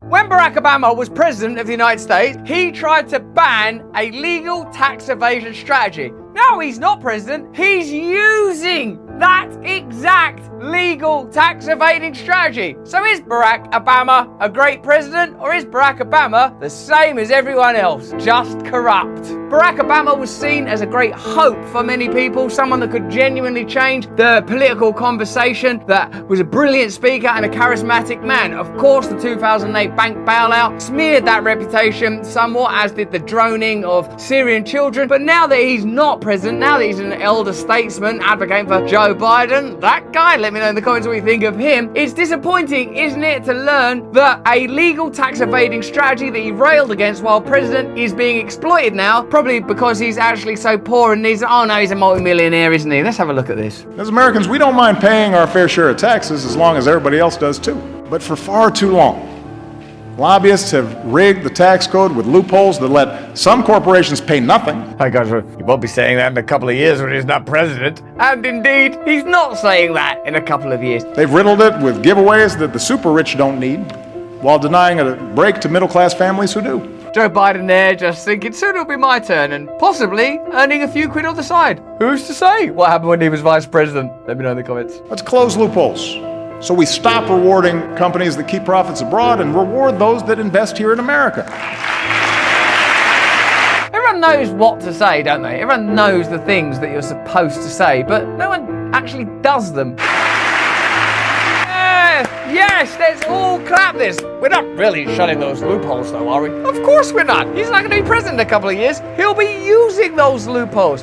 When Barack Obama was president of the United States, he tried to ban a legal tax evasion strategy. Now he's not president, he's using that exact legal tax evading strategy. So is Barack Obama a great president, or is Barack Obama the same as everyone else, just corrupt? Barack Obama was seen as a great hope for many people, someone that could genuinely change the political conversation, that was a brilliant speaker and a charismatic man. Of course, the 2008 bank bailout smeared that reputation somewhat, as did the droning of Syrian children. But now that he's not president, now that he's an elder statesman advocating for Joe Biden, that guy, let me know in the comments what you think of him. It's disappointing, isn't it, to learn that a legal tax evading strategy that he railed against while president is being exploited now, probably because he's actually so poor and he's, oh no, he's a multi-millionaire, isn't he? Let's have a look at this. As Americans, we don't mind paying our fair share of taxes as long as everybody else does too. But for far too long, lobbyists have rigged the tax code with loopholes that let some corporations pay nothing. Hey guys, you won't be saying that in a couple of years when he's not president. And indeed, he's not saying that in a couple of years. They've riddled it with giveaways that the super rich don't need, while denying a break to middle-class families who do. Joe Biden there just thinking, soon it'll be my turn, and possibly earning a few quid on the side. Who's to say what happened when he was vice president? Let me know in the comments. Let's close loopholes, so we stop rewarding companies that keep profits abroad and reward those that invest here in America. Everyone knows what to say, don't they? Everyone knows the things that you're supposed to say, but no one actually does them. Yes, let's all clap this. We're not really shutting those loopholes though, are we? Of course we're not. He's not going to be president in a couple of years. He'll be using those loopholes.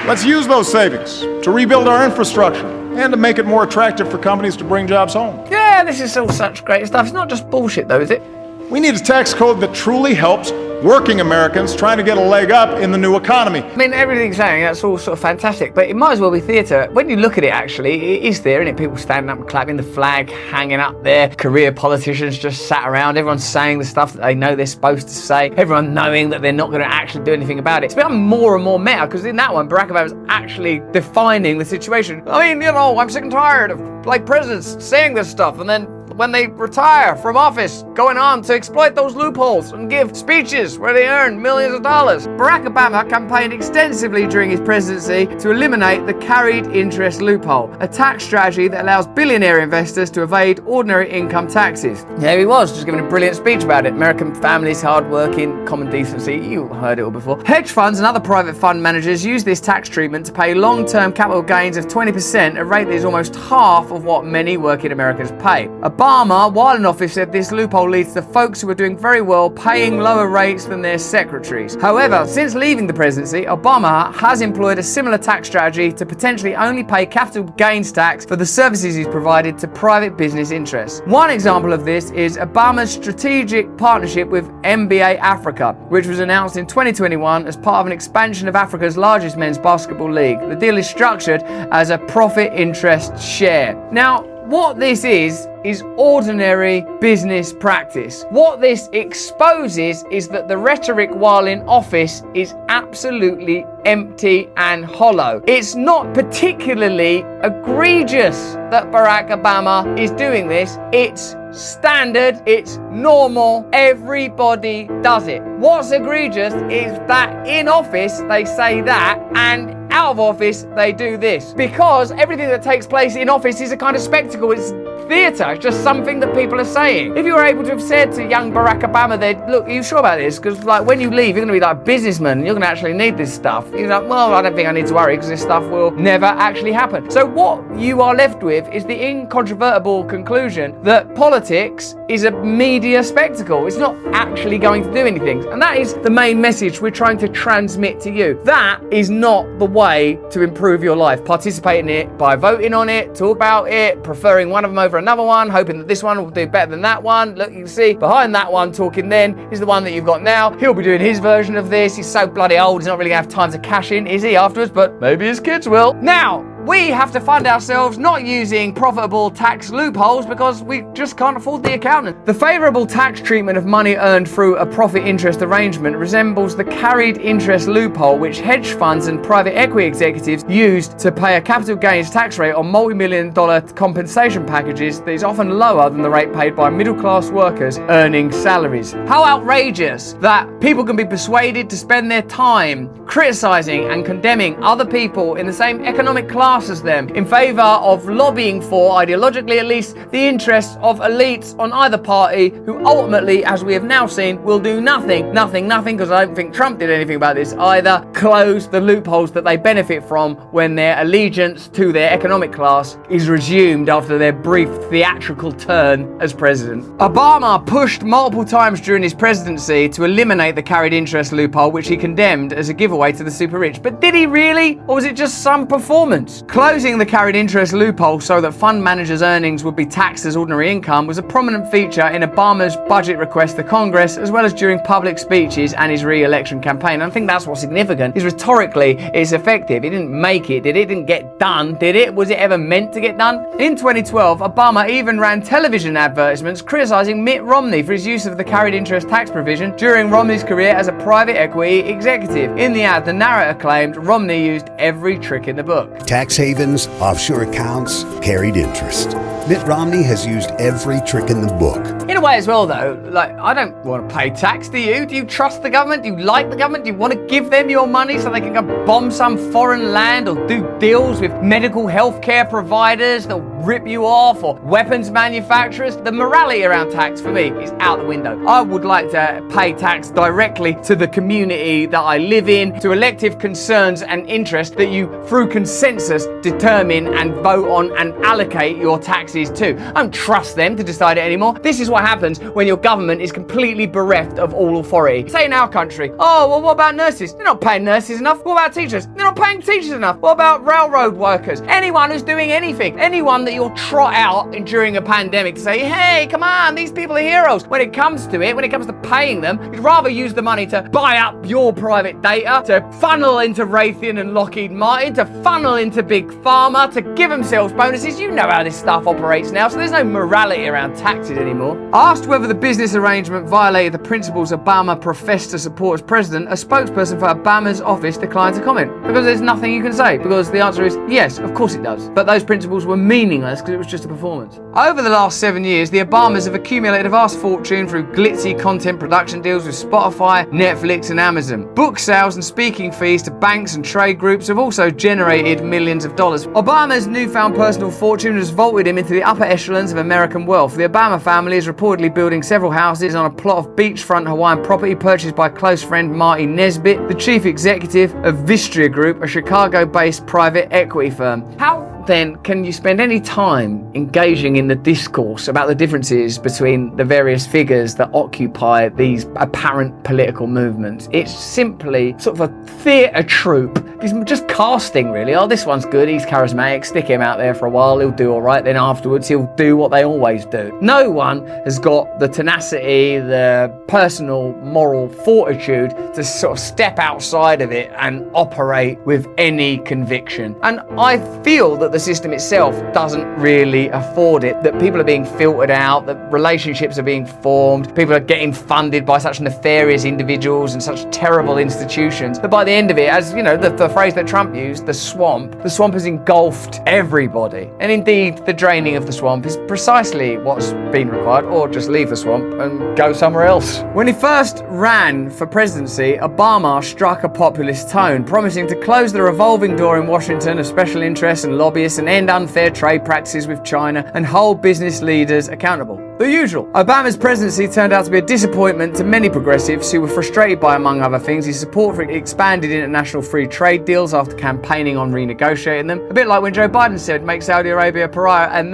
Let's use those savings to rebuild our infrastructure and to make it more attractive for companies to bring jobs home. Yeah, this is all such great stuff. It's not just bullshit though, is it? We need a tax code that truly helps working Americans trying to get a leg up in the new economy. I mean, everything's saying that's all sort of fantastic, but it might as well be theatre. When you look at it, actually, it is there, isn't it? People standing up and clapping, the flag hanging up there, career politicians just sat around, everyone's saying the stuff that they know they're supposed to say, everyone knowing that they're not going to actually do anything about it. It's become more and more meta, because in that one, Barack Obama was actually defining the situation. I mean, you know, I'm sick and tired of, like, presidents saying this stuff, and then when they retire from office, going on to exploit those loopholes and give speeches where they earn millions of dollars. Barack Obama campaigned extensively during his presidency to eliminate the carried interest loophole, a tax strategy that allows billionaire investors to evade ordinary income taxes. There he was, just giving a brilliant speech about it. American families, hard-working, common decency. You heard it all before. Hedge funds and other private fund managers use this tax treatment to pay long-term capital gains of 20%, a rate that is almost half of what many working Americans pay. Obama, while in office, said this loophole leads to folks who are doing very well paying lower rates than their secretaries. However, since leaving the presidency, Obama has employed a similar tax strategy to potentially only pay capital gains tax for the services he's provided to private business interests. One example of this is Obama's strategic partnership with NBA Africa, which was announced in 2021 as part of an expansion of Africa's largest men's basketball league. The deal is structured as a profit interest share. Now, what this is ordinary business practice. What this exposes is that the rhetoric while in office is absolutely empty and hollow. It's not particularly egregious that Barack Obama is doing this. It's standard, it's normal, everybody does it. What's egregious is that in office they say that, and out of office they do this. Because everything that takes place in office is a kind of spectacle, it's theatre, it's just something that people are saying. If you were able to have said to young Barack Obama, look, are you sure about this? Because like when you leave, you're going to be like a businessman, you're going to actually need this stuff. He's like, well, I don't think I need to worry because this stuff will never actually happen. So what you are left with is the incontrovertible conclusion that politics is a media spectacle. It's not actually going to do anything. And that is the main message we're trying to transmit to you. That is not the way to improve your life. Participate in it by voting on it, talk about it, preferring one of them over another one, hoping that this one will do better than that one. Look, you can see behind that one talking then is the one that you've got now. He'll be doing his version of this. He's so bloody old, he's not really gonna have time to cash in, is he, afterwards? But maybe his kids will. Now, we have to fund ourselves not using profitable tax loopholes because we just can't afford the accountant. The favourable tax treatment of money earned through a profit interest arrangement resembles the carried interest loophole which hedge funds and private equity executives used to pay a capital gains tax rate on multi-million-dollar compensation packages that is often lower than the rate paid by middle-class workers earning salaries. How outrageous that people can be persuaded to spend their time criticising and condemning other people in the same economic class as them in favour of lobbying for, ideologically at least, the interests of elites on either party who ultimately, as we have now seen, will do nothing, because I don't think Trump did anything about this either, close the loopholes that they benefit from when their allegiance to their economic class is resumed after their brief theatrical turn as president. Obama pushed multiple times during his presidency to eliminate the carried interest loophole, which he condemned as a giveaway to the super rich. But did he really? Or was it just some performance? Closing the carried interest loophole so that fund managers' earnings would be taxed as ordinary income was a prominent feature in Obama's budget request to Congress, as well as during public speeches and his re-election campaign. And I think that's what's significant, is rhetorically it's effective. It didn't make it, did it? It didn't get done, did it? Was it ever meant to get done? In 2012, Obama even ran television advertisements criticising Mitt Romney for his use of the carried interest tax provision during Romney's career as a private equity executive. In the ad, the narrator claimed Romney used every trick in the book. Tax havens, offshore accounts, carried interest. Mitt Romney has used every trick in the book. In a way as well though, like, I don't want to pay tax, do you? Do you trust the government? Do you like the government? Do you want to give them your money so they can go bomb some foreign land or do deals with medical healthcare providers that'll rip you off, or weapons manufacturers? The morality around tax for me is out the window. I would like to pay tax directly to the community that I live in, to elective concerns and interests that you, through consensus, determine and vote on and allocate your taxes to. I don't trust them to decide it anymore. This is what happens when your government is completely bereft of all authority. Say in our country, oh, well, what about nurses? They're not paying nurses enough. What about teachers? They're not paying teachers enough. What about railroad workers? Anyone who's doing anything. Anyone that you'll trot out during a pandemic to say, hey, come on, these people are heroes. When it comes to it, when it comes to paying them, you'd rather use the money to buy up your private data, to funnel into Raytheon and Lockheed Martin, to funnel into Big Pharma, to give themselves bonuses. You know how this stuff operates now, so there's no morality around taxes anymore. Asked whether the business arrangement violated the principles Obama professed to support as president, a spokesperson for Obama's office declined to comment, because there's nothing you can say, because the answer is yes, of course it does. But those principles were meaningless because it was just a performance. Over the last 7 years, the Obamas have accumulated a vast fortune through glitzy content production deals with Spotify, Netflix and Amazon. Book sales and speaking fees to banks and trade groups have also generated millions of dollars. Obama's newfound personal fortune has vaulted him into the upper echelons of American wealth. The Obama family is reportedly building several houses on a plot of beachfront Hawaiian property purchased by close friend Marty Nesbitt, the chief executive of Vistria Group, a Chicago-based private equity firm. How then can you spend any time engaging in the discourse about the differences between the various figures that occupy these apparent political movements? It's simply sort of a theatre troupe. It's just casting, really. Oh, this one's good, he's charismatic, stick him out there for a while, he'll do all right, then afterwards he'll do what they always do. No one has got the tenacity, the personal moral fortitude to sort of step outside of it and operate with any conviction. And I feel that the system itself doesn't really afford it, that people are being filtered out, that relationships are being formed, people are getting funded by such nefarious individuals and such terrible institutions, that by the end of it, as you know, the phrase that Trump used, the swamp has engulfed everybody. And indeed, the draining of the swamp is precisely what's been required, or just leave the swamp and go somewhere else. When he first ran for presidency, Obama struck a populist tone, promising to close the revolving door in Washington of special interests and lobbyists and end unfair trade practices with China and hold business leaders accountable. The usual. Obama's presidency turned out to be a disappointment to many progressives who were frustrated by, among other things, his support for expanded international free trade deals after campaigning on renegotiating them. A bit like when Joe Biden said, make Saudi Arabia a pariah, and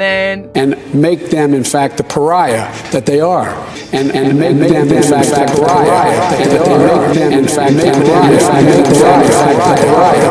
make them, in fact, the pariah that they are. And make them, in fact, the pariah that they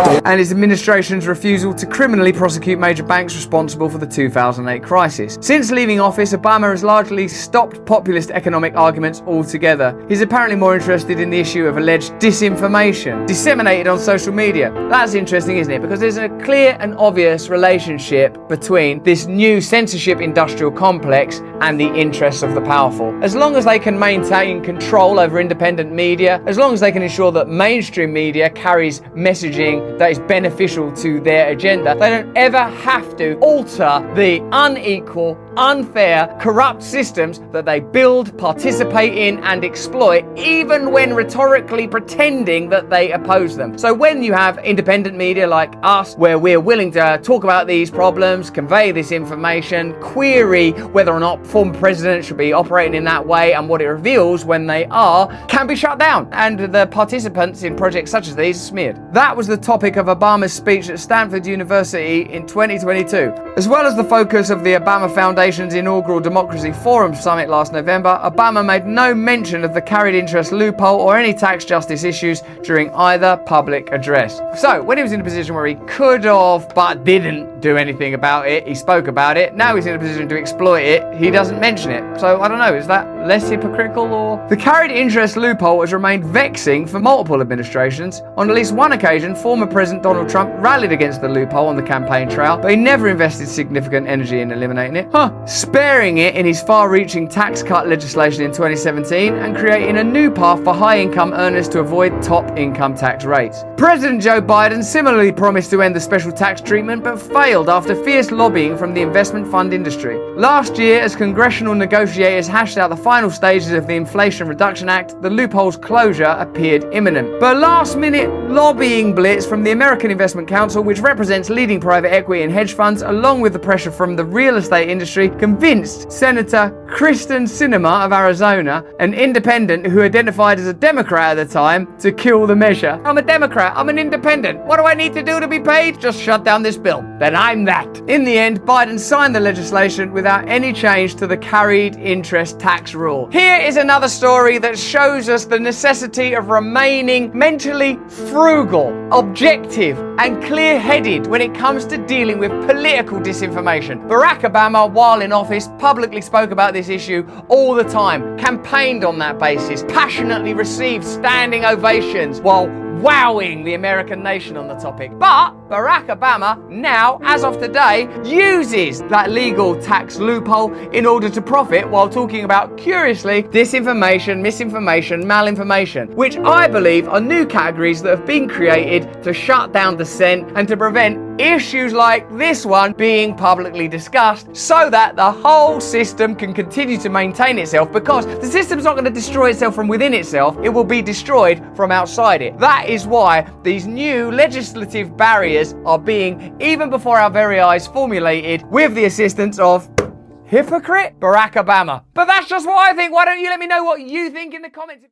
are. And his administration's refusal to criminally prosecute major banks responsible for the 2008 crisis. Since leaving office, Obama has largely largely stopped populist economic arguments altogether. He's apparently more interested in the issue of alleged disinformation disseminated on social media. That's interesting, isn't it? Because there's a clear and obvious relationship between this new censorship industrial complex and the interests of the powerful. As long as they can maintain control over independent media, as long as they can ensure that mainstream media carries messaging that is beneficial to their agenda, they don't ever have to alter the unequal, unfair, corrupt systems that they build, participate in, and exploit, even when rhetorically pretending that they oppose them. So when you have independent media like us, where we're willing to talk about these problems, convey this information, query whether or not former presidents should be operating in that way and what it reveals when they are, can be shut down, and the participants in projects such as these smeared. That was the topic of Obama's speech at Stanford University in 2022. As well as the focus of the Obama Foundation's inaugural Democracy Forum Summit last November, Obama made no mention of the carried interest loophole or any tax justice issues during either public address. So, when he was in a position where he could have but didn't do anything about it, he spoke about it. Now he's in a position to exploit it, he doesn't mention it. So, I don't know, is that less hypocritical or? The carried interest loophole has remained vexing for multiple administrations. On at least one occasion, former President Donald Trump rallied against the loophole on the campaign trail, but he never invested significant energy in eliminating it, sparing it in his far-reaching tax cut legislation in 2017 and creating a new path for high-income earners to avoid top income tax rates. President Joe Biden similarly promised to end the special tax treatment, but failed after fierce lobbying from the investment fund industry. Last year, as congressional negotiators hashed out the final stages of the Inflation Reduction Act, the loophole's closure appeared imminent. But last-minute lobbying blitz from the American Investment Council, which represents leading private equity and hedge funds, along with the pressure from the real estate industry, convinced Senator Kristen Sinema of Arizona, an independent who identified as a Democrat at the time, to kill the measure. I'm a Democrat, I'm an independent. What do I need to do to be paid? Just shut down this bill. Then I'm that. In the end, Biden signed the legislation without any change to the carried interest tax rule. Here is another story that shows us the necessity of remaining mentally frugal, objective, and clear-headed when it comes to dealing with political disinformation. Barack Obama, while in office, publicly spoke about this issue all the time, campaigned on that basis, passionately received standing ovations while wowing the American nation on the topic. But Barack Obama now, as of today, uses that legal tax loophole in order to profit while talking about, curiously, disinformation, misinformation, malinformation, which I believe are new categories that have been created to shut down dissent and to prevent issues like this one being publicly discussed, so that the whole system can continue to maintain itself, because the system's not going to destroy itself from within itself, it will be destroyed from outside it. That is why these new legislative barriers are being, even before our very eyes, formulated with the assistance of hypocrite Barack Obama. But that's just what I think. Why don't you let me know what you think in the comments?